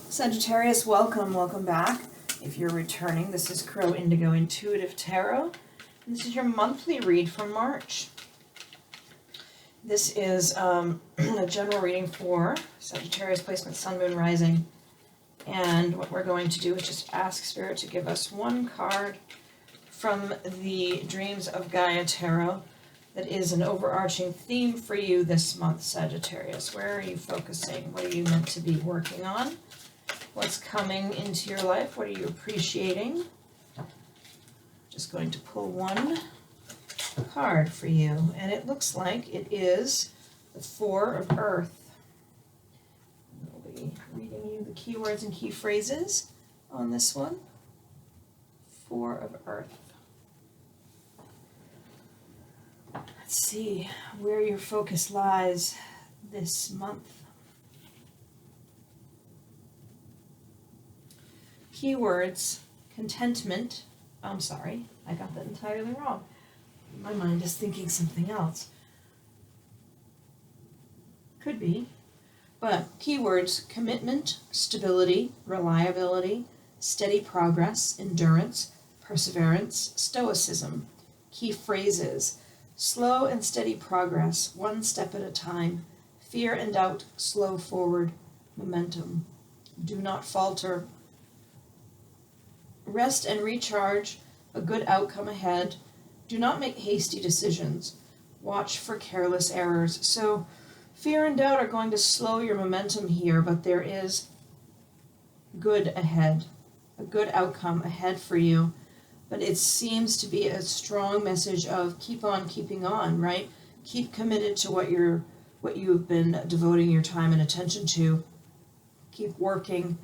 Sagittarius, welcome back. If you're returning, this is Crow Indigo Intuitive Tarot. And this is your monthly read for March. This is a general reading for Sagittarius placement, Sun, Moon, Rising. And what we're going to do is just ask Spirit to give us one card from the Dreams of Gaia Tarot that is an overarching theme for you this month, Sagittarius. Where are you focusing? What are you meant to be working on? What's coming into your life? What are you appreciating? Just going to pull one card for you, and it looks like it is the Four of Earth. I'll be reading you the keywords and key phrases on this one. Four of Earth. Let's see where your focus lies this month. Keywords, contentment. I'm sorry, I got that entirely wrong. My mind is thinking something else. Could be. But keywords, commitment, stability, reliability, steady progress, endurance, perseverance, stoicism. Key phrases, slow and steady progress, one step at a time. Fear and doubt, slow forward, momentum. Do not falter. Rest and recharge, a good outcome ahead. Do not make hasty decisions. Watch for careless errors. So fear and doubt are going to slow your momentum here, but there is good ahead, a good outcome ahead for you. But it seems to be a strong message of keep on keeping on, right? Keep committed to what you've been devoting your time and attention to. Keep working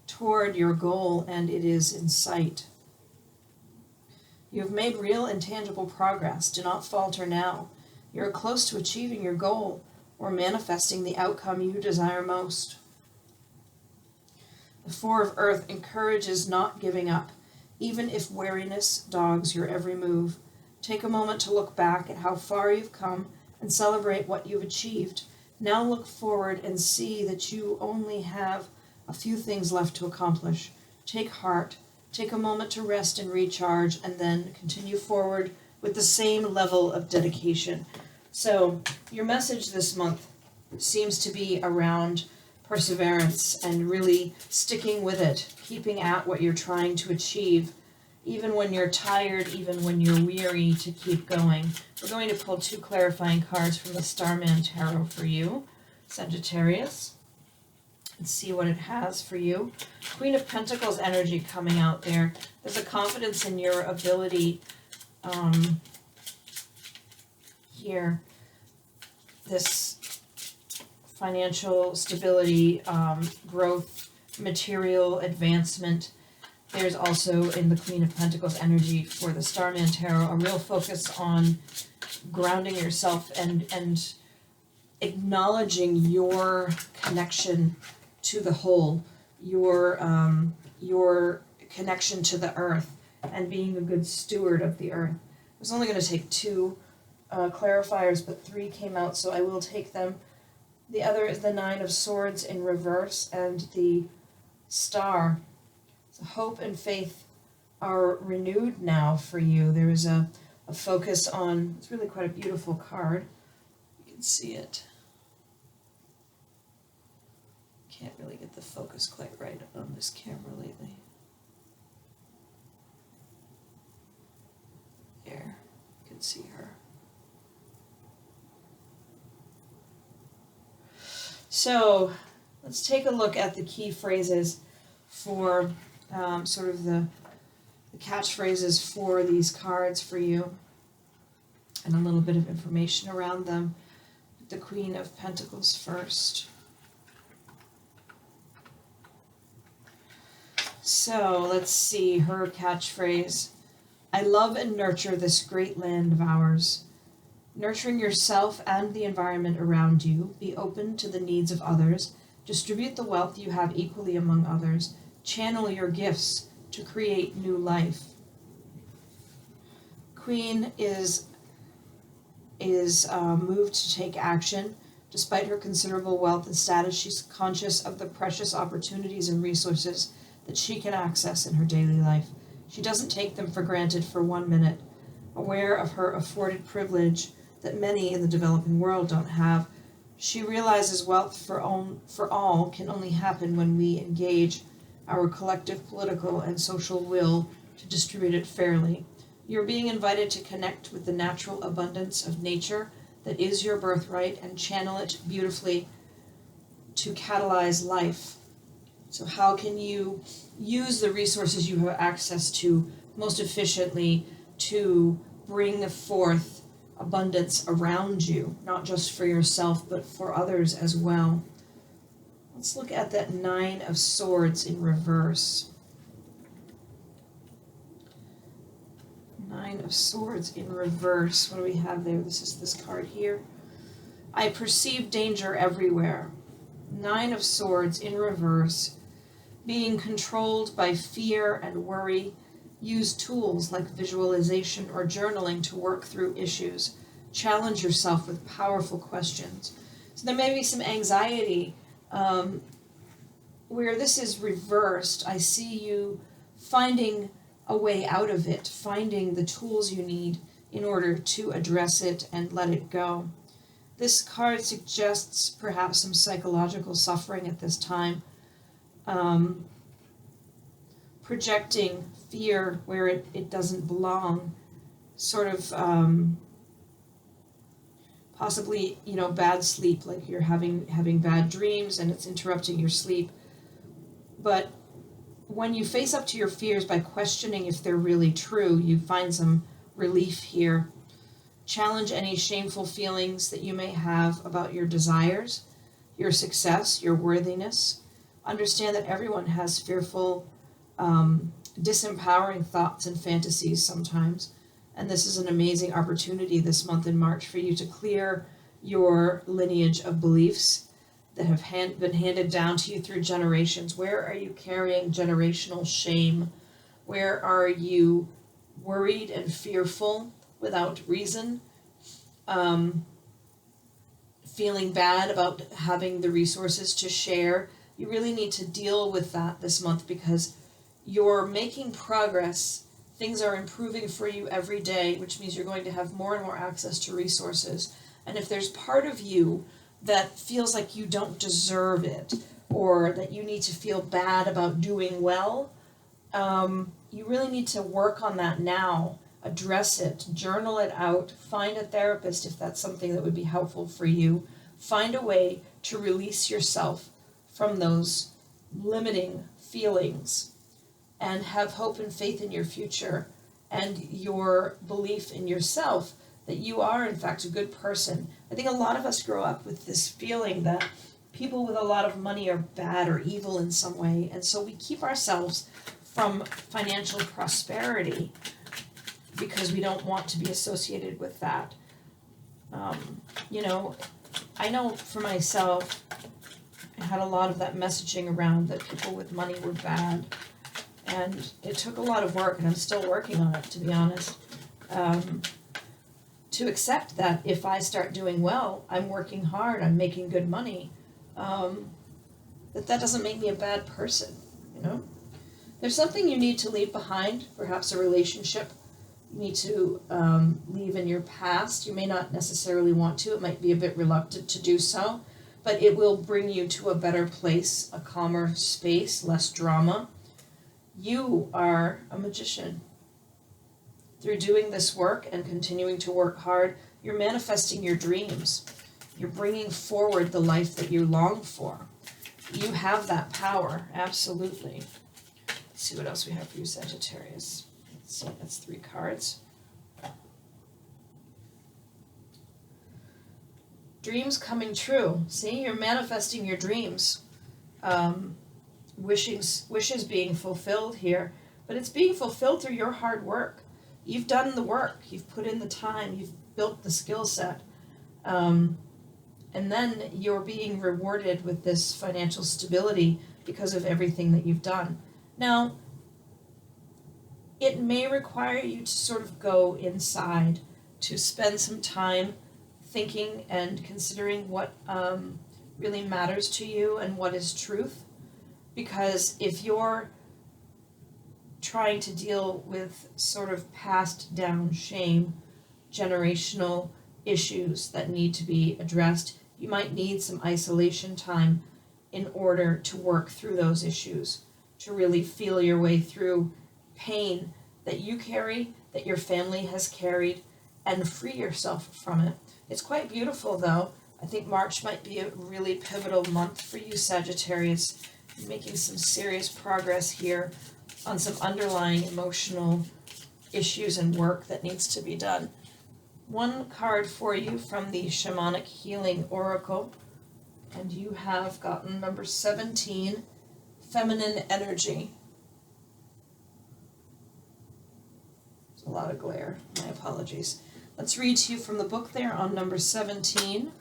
toward your goal, and it is in sight. You have made real and tangible progress. Do not falter now. You are close to achieving your goal or manifesting the outcome you desire most. The Four of Earth encourages not giving up, even if weariness dogs your every move. Take a moment to look back at how far you've come and celebrate what you've achieved. Now look forward and see that you only have a few things left to accomplish. Take heart, take a moment to rest and recharge, and then continue forward with the same level of dedication. So your message this month seems to be around perseverance and really sticking with it, keeping at what you're trying to achieve, even when you're tired, even when you're weary, to keep going. We're going to pull two clarifying cards from the Starman Tarot for you, Sagittarius. And see what it has for you. Queen of Pentacles energy coming out there. There's a confidence in your ability here. This financial stability, growth, material advancement. There's also in the Queen of Pentacles energy for the Starman Tarot a real focus on grounding yourself and acknowledging your connection to the whole, your connection to the earth, and being a good steward of the earth. I was only going to take two clarifiers, but three came out, so I will take them. The other is the Nine of Swords in reverse and the Star. So hope and faith are renewed now for you. There is a focus on, it's really quite a beautiful card. You can see it. Can't really get the focus quite right on this camera lately. There, you can see her. So let's take a look at the key phrases for sort of the catchphrases for these cards for you, and a little bit of information around them. The Queen of Pentacles first. So let's see her catchphrase. I love and nurture this great land of ours. Nurturing yourself and the environment around you. Be open to the needs of others. Distribute the wealth you have equally among others. Channel your gifts to create new life. Queen is moved to take action, Despite her considerable wealth and status, she's conscious of the precious opportunities and resources that she can access in her daily life. She doesn't take them for granted for 1 minute. Aware of her afforded privilege that many in the developing world don't have, she realizes wealth for all can only happen when we engage our collective political and social will to distribute it fairly. You're being invited to connect with the natural abundance of nature that is your birthright and channel it beautifully to catalyze life. So how can you use the resources you have access to most efficiently to bring forth abundance around you, not just for yourself, but for others as well? Let's look at that Nine of Swords in reverse. Nine of Swords in reverse. What do we have there? This is this card here. I perceive danger everywhere. Nine of Swords in reverse. Being controlled by fear and worry. Use tools like visualization or journaling to work through issues. Challenge yourself with powerful questions. So there may be some anxiety. Where this is reversed, I see you finding a way out of it, finding the tools you need in order to address it and let it go. This card suggests perhaps some psychological suffering at this time, projecting fear where it doesn't belong, sort of possibly, bad sleep, like you're having bad dreams and it's interrupting your sleep. But when you face up to your fears by questioning if they're really true, you find some relief here. Challenge any shameful feelings that you may have about your desires, your success, your worthiness. Understand that everyone has fearful, disempowering thoughts and fantasies sometimes. And this is an amazing opportunity this month in March for you to clear your lineage of beliefs that have been handed down to you through generations. Where are you carrying generational shame? Where are you worried and fearful without reason? Feeling bad about having the resources to share? You really need to deal with that this month because you're making progress. Things are improving for you every day, which means you're going to have more and more access to resources. And if there's part of you that feels like you don't deserve it, or that you need to feel bad about doing well, you really need to work on that now. Address it, journal it out, find a therapist if that's something that would be helpful for you. Find a way to release yourself from those limiting feelings and have hope and faith in your future and your belief in yourself that you are in fact a good person. I think a lot of us grow up with this feeling that people with a lot of money are bad or evil in some way, and so we keep ourselves from financial prosperity because we don't want to be associated with that. I know for myself, I had a lot of that messaging around that people with money were bad, and it took a lot of work, and I'm still working on it, to be honest, to accept that if I start doing well, I'm working hard, I'm making good money, that doesn't make me a bad person, There's something you need to leave behind, perhaps a relationship you need to leave in your past. You may not necessarily want to, it might be a bit reluctant to do so, but it will bring you to a better place, a calmer space, less drama. You are a magician. Through doing this work and continuing to work hard, you're manifesting your dreams. You're bringing forward the life that you long for. You have that power, absolutely. Let's see what else we have for you, Sagittarius. Let's see, that's 3 cards. Dreams coming true. See, you're manifesting your dreams. Wishes being fulfilled here, but it's being fulfilled through your hard work. You've done the work, you've put in the time, you've built the skill set, and then you're being rewarded with this financial stability because of everything that you've done. Now, it may require you to sort of go inside, to spend some time thinking and considering what really matters to you and what is truth. Because if you're trying to deal with sort of passed down shame, generational issues that need to be addressed, you might need some isolation time in order to work through those issues, to really feel your way through pain that you carry, that your family has carried, and free yourself from it. It's quite beautiful though. I think March might be a really pivotal month for you, Sagittarius. You're making some serious progress here on some underlying emotional issues and work that needs to be done. One card for you from the Shamanic Healing Oracle, and you have gotten number 17, Feminine Energy. There's a lot of glare, my apologies. Let's read to you from the book there on number 17.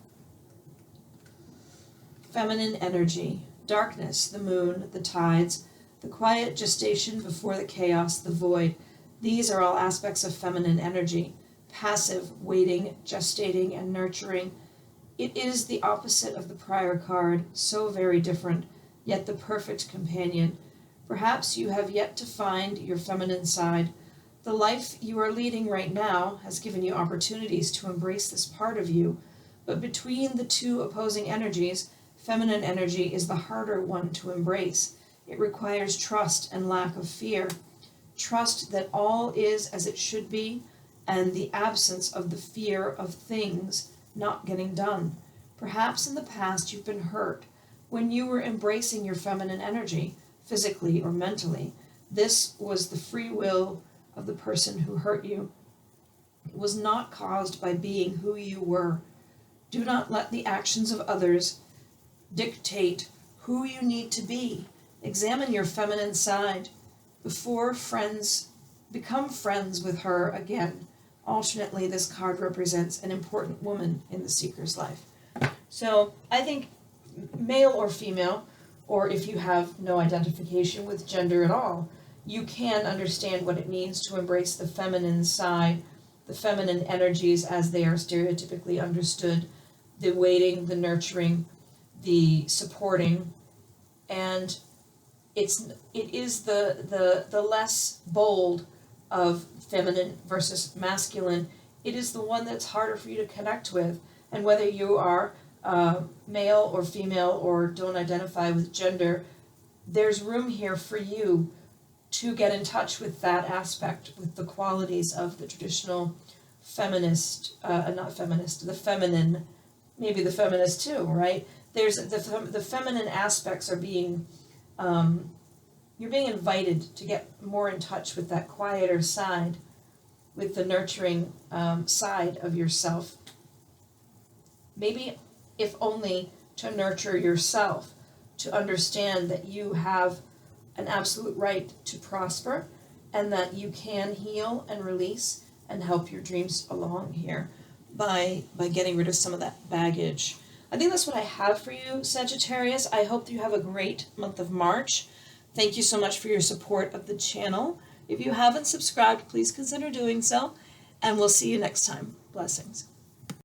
Feminine Energy. Darkness, the moon, the tides, the quiet gestation before the chaos, the void. These are all aspects of feminine energy. Passive, waiting, gestating, and nurturing. It is the opposite of the prior card, so very different, yet the perfect companion. Perhaps you have yet to find your feminine side. The life you are leading right now has given you opportunities to embrace this part of you, but between the two opposing energies, feminine energy is the harder one to embrace. It requires trust and lack of fear. Trust that all is as it should be, and the absence of the fear of things not getting done. Perhaps in the past you've been hurt when you were embracing your feminine energy, physically or mentally. This was the free will of the person who hurt you. It was not caused by being who you were. Do not let the actions of others dictate who you need to be. Examine your feminine side. Become friends with her again. Alternately, this card represents an important woman in the seeker's life. So I think male or female, or if you have no identification with gender at all, you can understand what it means to embrace the feminine side, the feminine energies as they are stereotypically understood, the waiting, the nurturing, the supporting, and it is the less bold of feminine versus masculine. It is the one that's harder for you to connect with, and whether you are male or female or don't identify with gender, there's room here for you to get in touch with that aspect, with the qualities of the traditional the feminine, maybe the feminist too, right? There's the feminine aspects are being, you're being invited to get more in touch with that quieter side, with the nurturing side of yourself. Maybe if only to nurture yourself, to understand that you have an absolute right to prosper, and that you can heal and release and help your dreams along here by getting rid of some of that baggage. I think that's what I have for you, Sagittarius. I hope that you have a great month of March. Thank you so much for your support of the channel. If you haven't subscribed, please consider doing so, and we'll see you next time. Blessings.